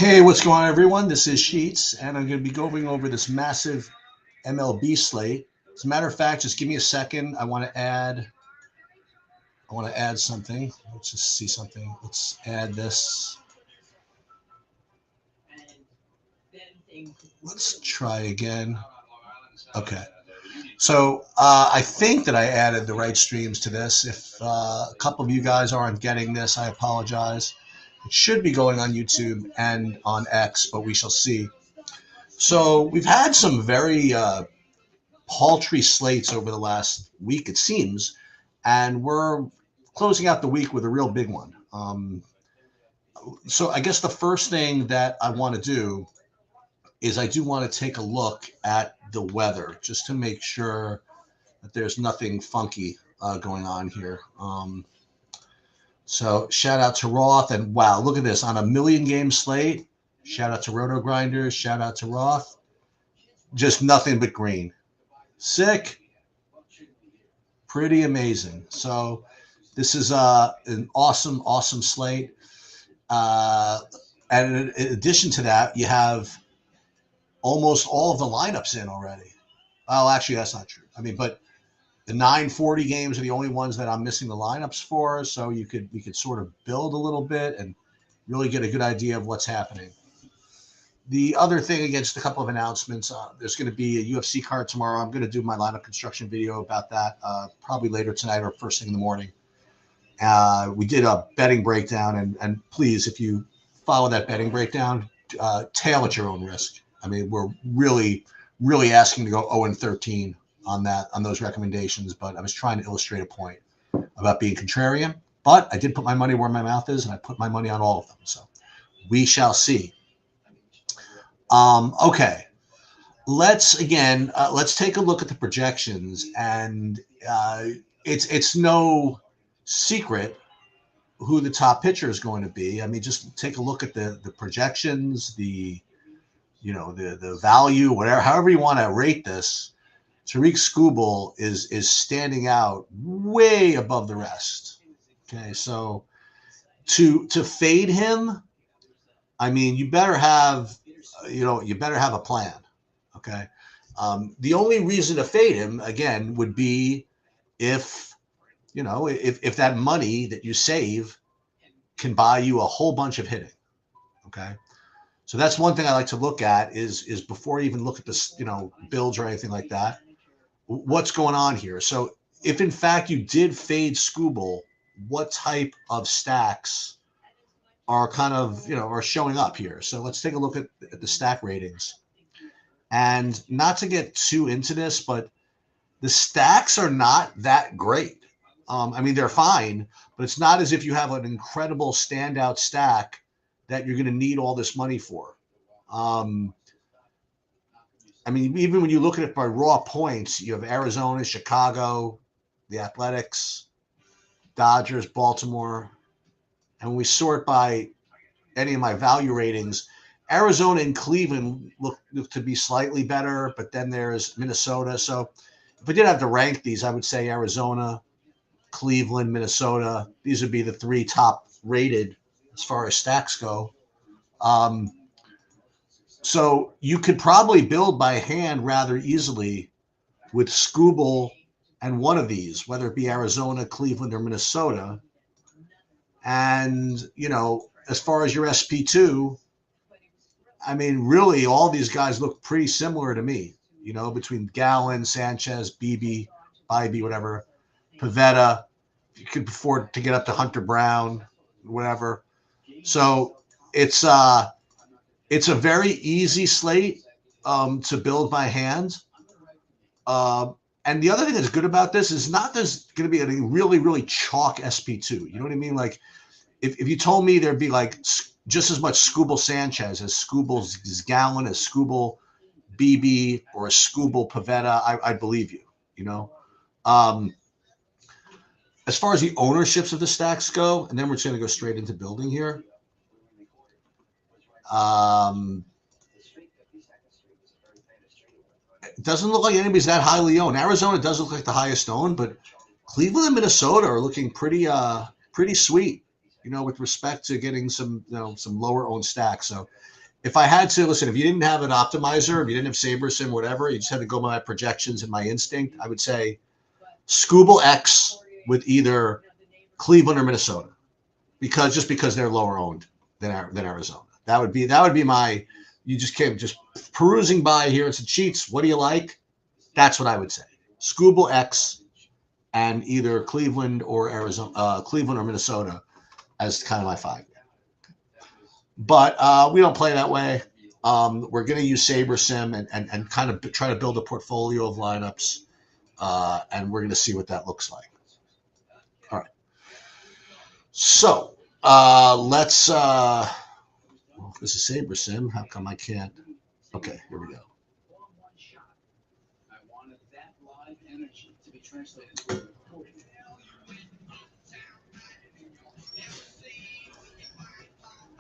Hey, what's going on, everyone? This is Sheets, and I'm going to be going over this massive MLB slate. As a matter of fact, just give me a second. I want to add something. Let's just see something. Let's add this. Let's try again. Okay. So I think that I added the right streams to this. If a couple of you guys aren't getting this, I apologize. It should be going on YouTube and on X, but we shall see. So we've had some very paltry slates over the last week, it seems, and we're closing out the week with a real big one. So I guess the first thing that I want to do is I do want to take a look at the weather just to make sure that there's nothing funky going on here. So shout out to Roth, and wow, look at this on a million game slate. Shout out to Roto Grinders. Shout out to Roth. Just nothing but green. Sick. Pretty amazing. So this is an awesome slate. And in addition to that, you have almost all of the lineups in already. Well, actually, that's not true. I mean, but the 940 games are the only ones that I'm missing the lineups for. So we could sort of build a little bit and really get a good idea of what's happening. The other thing, against a couple of announcements, there's going to be a UFC card tomorrow. I'm going to do my lineup construction video about that probably later tonight or first thing in the morning. We did a betting breakdown, and please, if you follow that betting breakdown, tail at your own risk. I mean, we're really asking to go 0-13 on those recommendations, but I was trying to illustrate a point about being contrarian. But I did put my money where my mouth is, and I put my money on all of them. So we shall see. Okay, let's take a look at the projections, and it's no secret who the top pitcher is going to be. I mean, just take a look at the projections, the value, whatever, however you want to rate this. Tariq Skubal is standing out way above the rest. Okay, so to fade him, I mean, you better have a plan. Okay. The only reason to fade him again would be if that money that you save can buy you a whole bunch of hitting. Okay. So that's one thing I like to look at is before you even look at this, builds or anything like that, what's going on here. So if in fact you did fade Skubal, what type of stacks are kind of, are showing up here. So let's take a look at the stack ratings. And not to get too into this, but the stacks are not that great. I mean, they're fine, but it's not as if you have an incredible standout stack that you're going to need all this money for. I mean, even when you look at it by raw points, you have Arizona, Chicago, the Athletics, Dodgers, Baltimore. And when we sort by any of my value ratings, Arizona and Cleveland look to be slightly better, but then there's Minnesota. So if we did have to rank these, I would say Arizona, Cleveland, Minnesota. These would be the three top rated as far as stacks go. So you could probably build by hand rather easily with Skubal and one of these, whether it be Arizona, Cleveland, or Minnesota. And, as far as your SP2, I mean, really, all these guys look pretty similar to me, between Gallen, Sanchez, Bibby, whatever, Pivetta. You could afford to get up to Hunter Brown, whatever. So it's a very easy slate to build by hand. And the other thing that's good about this is not there's going to be a really, really chalk SP2. You know what I mean? Like, if you told me there'd be like just as much Skubal Sanchez as Skubal's Gallen, as Skubal BB, or a Skubal Pivetta, I believe you, As far as the ownerships of the stacks go, and then we're just going to go straight into building here. It doesn't look like anybody's that highly owned. Arizona does look like the highest owned, but Cleveland and Minnesota are looking pretty sweet. with respect to getting some lower owned stacks. So if I had to listen, if you didn't have an optimizer, if you didn't have SaberSim, whatever, you just had to go by my projections and my instinct, I would say Scooble X with either Cleveland or Minnesota, because they're lower owned than Arizona. That would be my. You just came just perusing by here and said, cheats, what do you like? That's what I would say. Scooble X and either Cleveland or Cleveland or Minnesota as kind of my 5. But we don't play that way. We're going to use SaberSim and kind of try to build a portfolio of lineups, and we're going to see what that looks like. All right. So let's. This is SaberSim. How come I can't? Okay, here we go.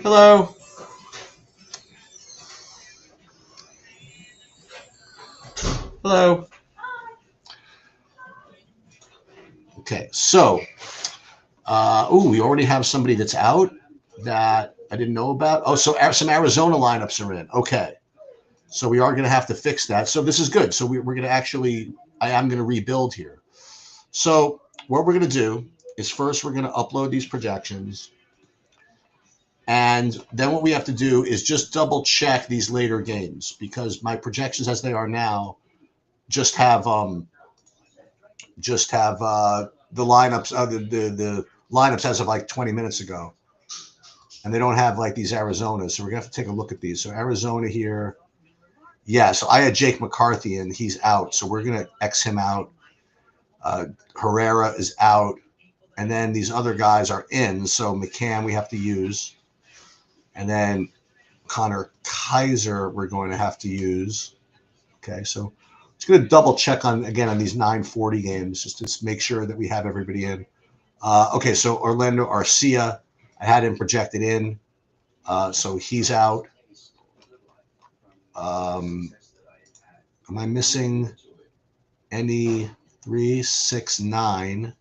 Hello. Hello. Okay, so, we already have somebody that's out that I didn't know about. Oh, so some Arizona lineups are in. Okay, so we are going to have to fix that. So this is good. So we're going to actually, I am going to rebuild here. So what we're going to do is first we're going to upload these projections. And then what we have to do is just double check these later games, because my projections as they are now just have the lineups, the lineups as of like 20 minutes ago, and they don't have like these Arizonas. So we're gonna have to take a look at these. So Arizona here, yeah. So I had Jake McCarthy and he's out, so we're gonna X him out. Herrera is out, and then these other guys are in. So McCann we have to use, and then Connor Kaiser we're going to have to use. Okay, so just going to double check on these 940 games just to make sure that we have everybody in. Okay, so Orlando Arcia, I had him projected in, so he's out. Am I missing any 3, 6, 9?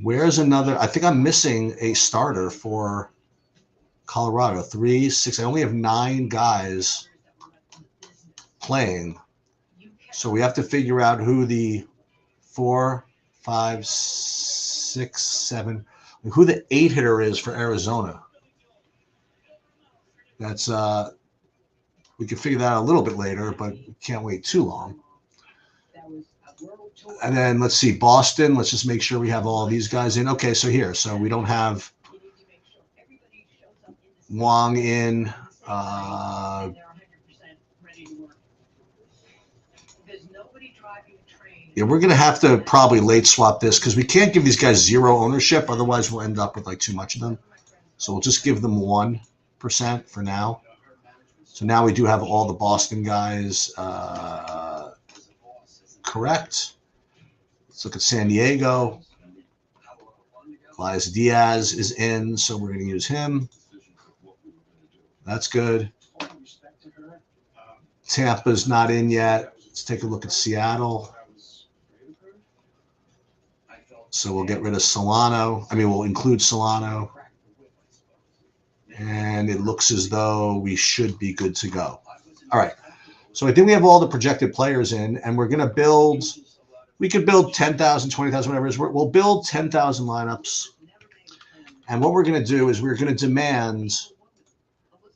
Where's another? I think I'm missing a starter for Colorado. 3, 6. I only have 9 guys playing, so we have to figure out who the 4, 5, 6, 7, who the 8 hitter is for Arizona. That's we can figure that out a little bit later, but we can't wait too long. And then let's see, Boston. Let's just make sure we have all these guys in. Okay, so here, so we don't have Wong in. Yeah, we're going to have to probably late swap this because we can't give these guys 0 ownership. Otherwise, we'll end up with like too much of them. So we'll just give them 1% for now. So now we do have all the Boston guys correct. Let's look at San Diego. Elias Diaz is in, so we're going to use him. That's good. Tampa's not in yet. Let's take a look at Seattle. So we'll get rid of Solano. We'll include Solano. And it looks as though we should be good to go. All right. So I think we have all the projected players in, and we're going to build. We could build 10,000, 20,000, whatever it is. We'll build 10,000 lineups. And what we're going to do is we're going to demand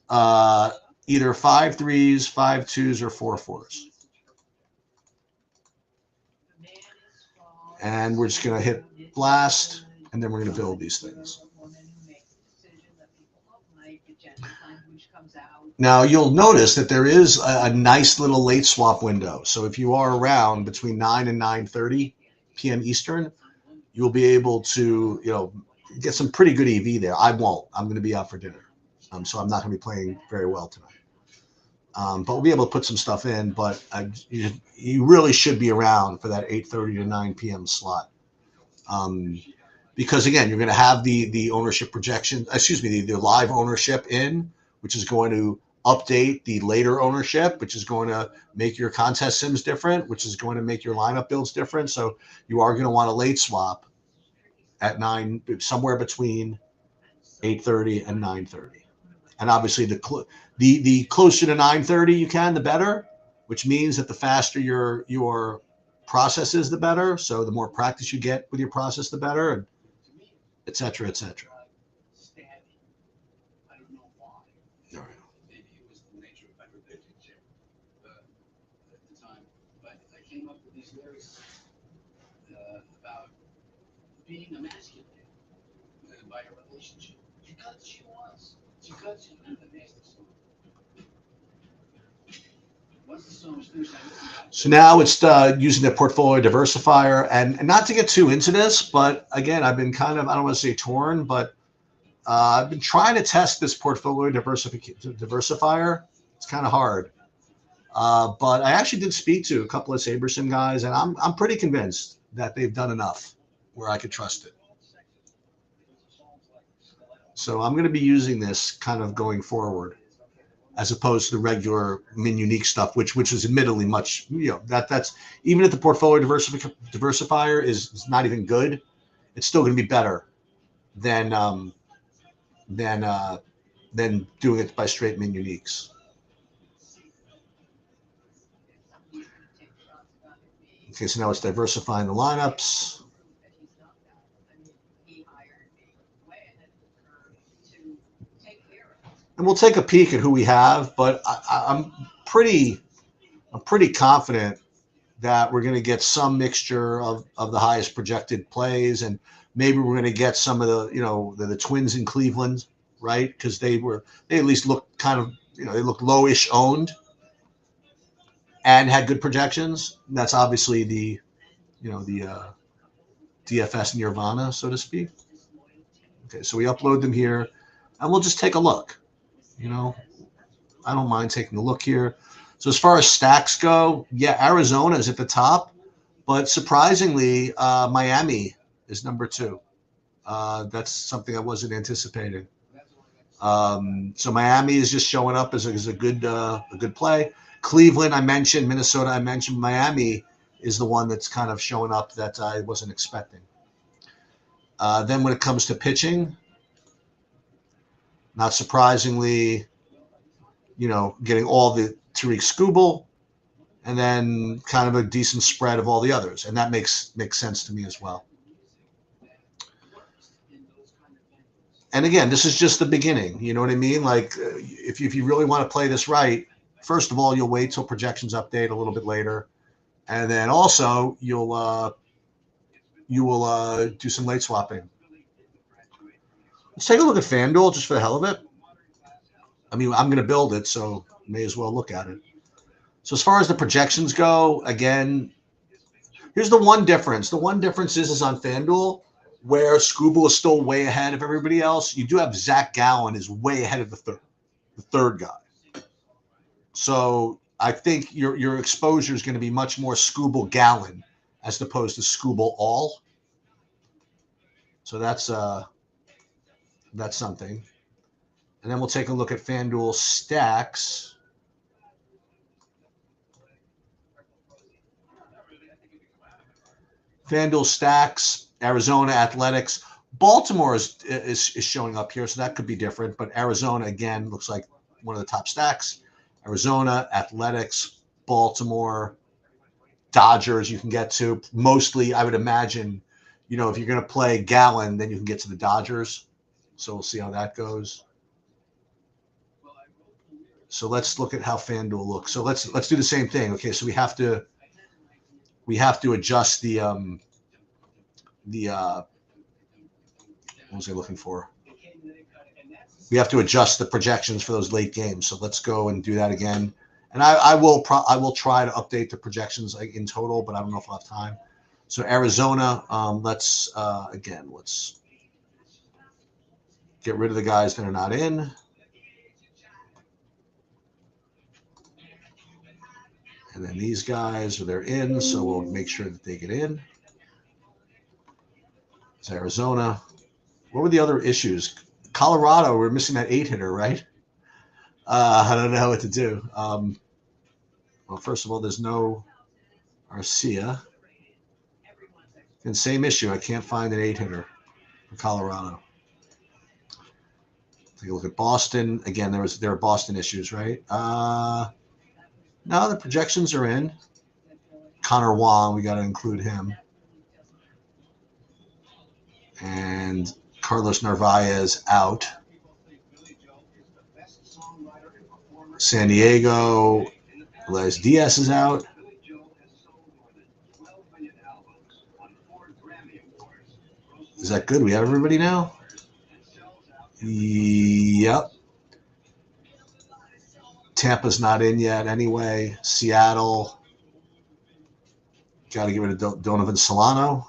either 5 3s, 5 2s, or 4 4s. And we're just going to hit blast, and then we're going to build these things. Now, you'll notice that there is a nice little late swap window. So if you are around between 9 and 9:30 p.m. Eastern, you'll be able to, get some pretty good EV there. I won't. I'm going to be out for dinner. So I'm not going to be playing very well tonight. But we'll be able to put some stuff in. But you really should be around for that 8:30 to 9 p.m. slot. Because, again, you're going to have the ownership projection, the live ownership in, which is going to update the later ownership, which is going to make your contest sims different, which is going to make your lineup builds different. So you are going to want a late swap. at 9, somewhere between 8:30 and 9:30. And obviously, the closer to 9:30 you can, the better, which means that the faster your process is, the better. So the more practice you get with your process, the better, and et cetera, et cetera. All right. Being emasculated by a relationship because she was. Because she was the nasty So now it's using the portfolio diversifier, and not to get too into this, but again, I've been kind of, I don't want to say torn, but I've been trying to test this portfolio diversifier. It's kind of hard. But I actually did speak to a couple of Sabersim guys, and I'm pretty convinced that they've done enough where I could trust it. So I'm going to be using this kind of going forward, as opposed to the regular min unique stuff, which is admittedly much, that's even if the portfolio diversifier is not even good, it's still going to be better than doing it by straight min uniques. Okay, so now it's diversifying the lineups. And we'll take a peek at who we have, but I'm pretty confident that we're going to get some mixture of the highest projected plays, and maybe we're going to get some of the Twins in Cleveland, right? Because they at least looked kind of, they looked lowish owned and had good projections. And that's obviously the DFS nirvana, so to speak. Okay, so we upload them here, and we'll just take a look. I don't mind taking a look here. So as far as stacks go, yeah, Arizona is at the top, but surprisingly, Miami is number 2. That's something I wasn't anticipating. So Miami is just showing up as a good play. Cleveland, I mentioned. Minnesota, I mentioned. Miami is the one that's kind of showing up that I wasn't expecting. Then when it comes to pitching, not surprisingly, getting all the Tariq Skubal, and then kind of a decent spread of all the others, and that makes sense to me as well. And again, this is just the beginning. You know what I mean? Like, if you really want to play this right, first of all, you'll wait till projections update a little bit later, and then also you will do some late swapping. Let's take a look at FanDuel just for the hell of it. I mean, I'm going to build it, so may as well look at it. So as far as the projections go, again, here's the one difference. The one difference is on FanDuel, where Skubal is still way ahead of everybody else. You do have Zach Gallen is way ahead of the third guy. So I think your exposure is going to be much more Skubal Gallen as opposed to Skubal all. So that's something. And then we'll take a look at FanDuel stacks. FanDuel stacks, Arizona Athletics. Baltimore is showing up here, so that could be different. But Arizona, again, looks like one of the top stacks. Arizona, Athletics, Baltimore, Dodgers you can get to. Mostly, I would imagine, if you're going to play Gallen, then you can get to the Dodgers. So we'll see how that goes. So let's look at how FanDuel looks. So let's do the same thing. Okay, so we have to adjust the what was I looking for? We have to adjust the projections for those late games. So let's go and do that again. And I will try to update the projections in total, but I don't know if I'll have time. So Arizona, let's get rid of the guys that are not in. And then these guys, they're in, so we'll make sure that they get in. It's Arizona. What were the other issues? Colorado, we're missing that 8-hitter, right? I don't know what to do. Well, first of all, there's no Arcia. And same issue. I can't find an 8-hitter. for Colorado. Take a look at Boston. Again, there are Boston issues, right? No, the projections are in. Connor Wong, we got to include him. And Carlos Narvaez out. San Diego, Les Diaz is out. Is that good? We have everybody now? Yep. Tampa's not in yet anyway. Seattle. Got to get rid of Donovan Solano.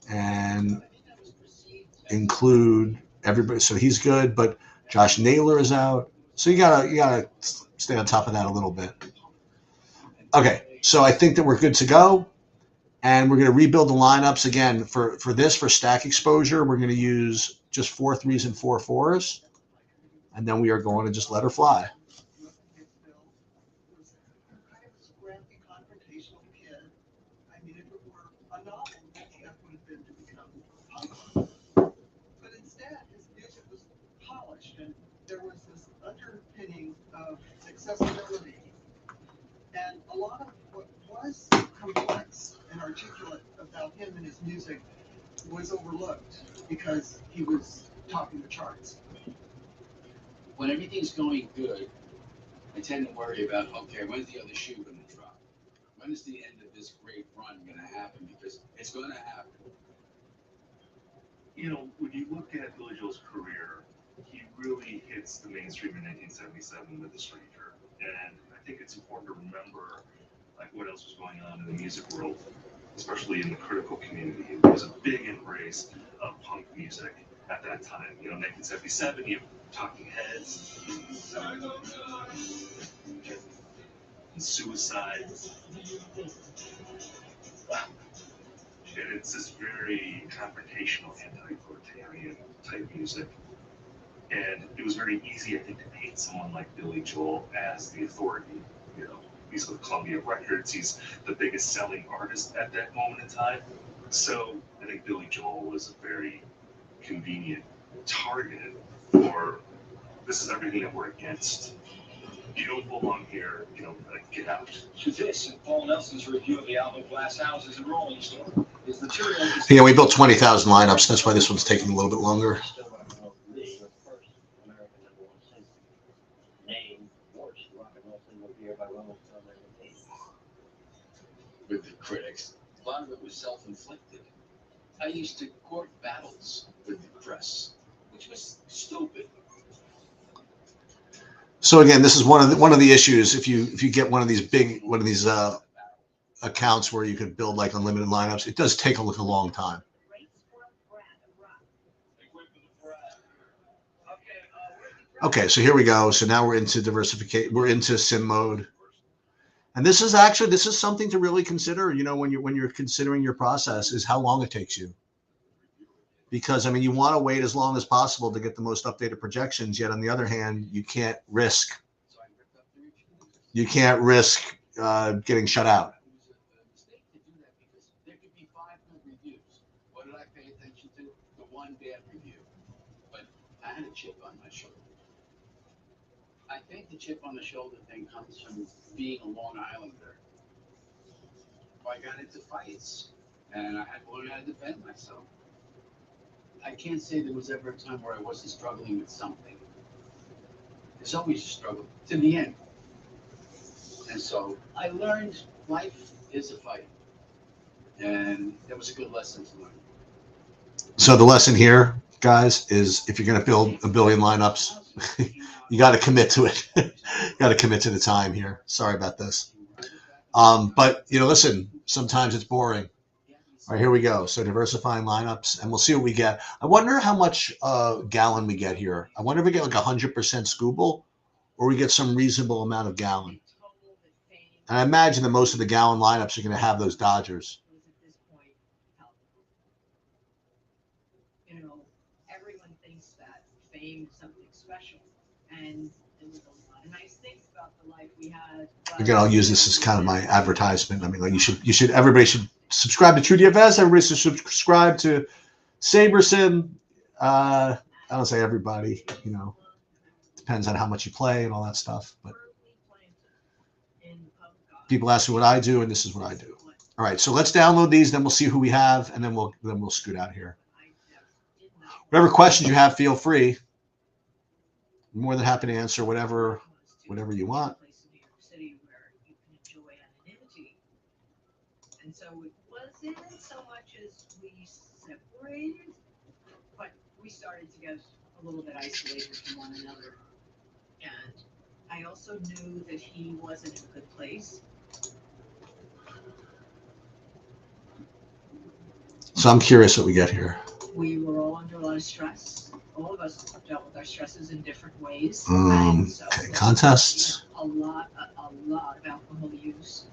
And include everybody. So he's good, but Josh Naylor is out. So you gotta stay on top of that a little bit. Okay, so I think that we're good to go. And we're going to rebuild the lineups again for stack exposure. We're going to use just 4 3s and 4 4s. And then we are going to just let her fly. But instead, his music was polished, and there was this underpinning of accessibility. And a lot of what was complex and articulate about him and his music was overlooked because he was topping the charts. When everything's going good, I tend to worry about, okay, when's the other shoe going to drop? When is the end of this great run going to happen? Because it's going to happen. You know, when you look at Billy Joel's career, he really hits the mainstream in 1977 with A Stranger. And I think it's important to remember, like, what else was going on in the music world, especially in the critical community. There was a big embrace of punk music at that time. You know, 1977, you have Talking Heads, and Suicide. And it's this very confrontational, anti-authoritarian type music. And it was very easy, I think, to paint someone like Billy Joel as the authority. You know, he's with Columbia Records. He's the biggest selling artist at that moment in time. So I think Billy Joel was a very convenient target for, this is everything that we're against. You don't belong here, you know, like, get out. To this and Paul Nelson's review of the album Glass Houses and Rolling Stone. Yeah, we built 20,000 lineups. That's why this one's taking a little bit longer. With the critics, a lot of it was self-inflicted. I used to court battles with the press, which was stupid. So again, this is one of the issues. If you get one of these accounts where you can build like unlimited lineups, it does take a long time. Okay, so here we go. So now we're into diversification. We're into sim mode, and this is something to really consider. You know, when you're considering your process, is how long it takes you. Because I mean, you want to wait as long as possible to get the most updated projections. Yet on the other hand, you can't risk getting shut out. There could be 5 good reviews. What did I pay attention to? The one bad review. But I had a chip on my shoulder. I think the chip on the shoulder thing comes from being a Long Islander. I got into fights, and I had to learn how to defend myself. I can't say there was ever a time where I wasn't struggling with something. There's always a struggle to the end. And so I learned life is a fight. And that was a good lesson to learn. So the lesson here, guys, is if you're going to build a billion lineups, you got to commit to it. You got to commit to the time here. Sorry about this. But, you know, listen, sometimes it's boring. All right, here we go. So diversifying lineups, and we'll see what we get. I wonder how much gallon we get here. I wonder if we get like 100% Scooble, or we get some reasonable amount of gallon. And I imagine that most of the gallon lineups are going to have those Dodgers. You know, everyone thinks that fame is something special, and there was a lot of nice things about the life we had. Again, I'll use this as kind of my advertisement. I mean, like everybody should subscribe to TrueDFS. Everybody should subscribe to Saberson, I don't say everybody, depends on how much you play and all that stuff. But people ask me what I do, and this is what I do. All right, so let's download these, then we'll see who we have, and then we'll scoot out here. Whatever questions you have, feel free. I'm more than happy to answer whatever you want. And so it wasn't so much as we separated, but we started to get a little bit isolated from one another. And I also knew that he wasn't in a good place. So I'm curious what we get here. We were all under a lot of stress. All of us dealt with our stresses in different ways. Okay, contests. A lot of alcohol use,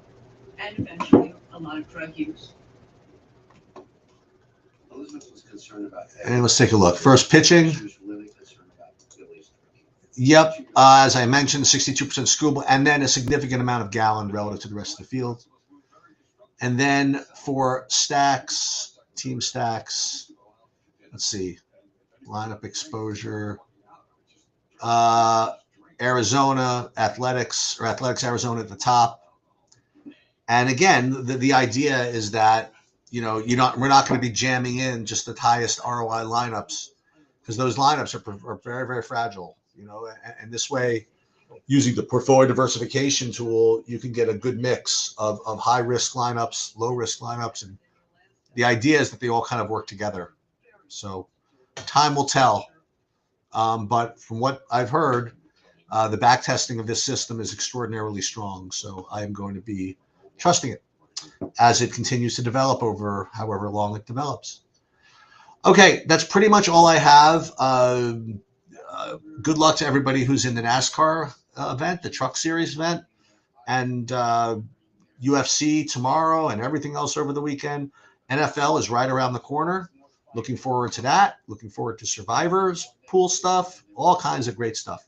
and eventually a lot of drug use. Elizabeth was concerned about that. And let's take a look. First pitching. She was really concerned about Billy's drinking. Yep, as I mentioned, 62% scoobable, and then a significant amount of gallon relative to the rest of the field. And then for stacks, team stacks, let's see, lineup exposure. Arizona Athletics Arizona at the top. And again, the idea is that we're not going to be jamming in just the highest ROI lineups, because those lineups are very, very fragile. And this way, using the portfolio diversification tool, you can get a good mix of high risk lineups, low risk lineups, and the idea is that they all kind of work together. So time will tell. But from what I've heard, the back testing of this system is extraordinarily strong. So I am going to be trusting it as it continues to develop over however long it develops. Okay, that's pretty much all I have. Good luck to everybody who's in the NASCAR event, the Truck Series event, and UFC tomorrow and everything else over the weekend. NFL is right around the corner. Looking forward to that. Looking forward to Survivors, pool stuff, all kinds of great stuff.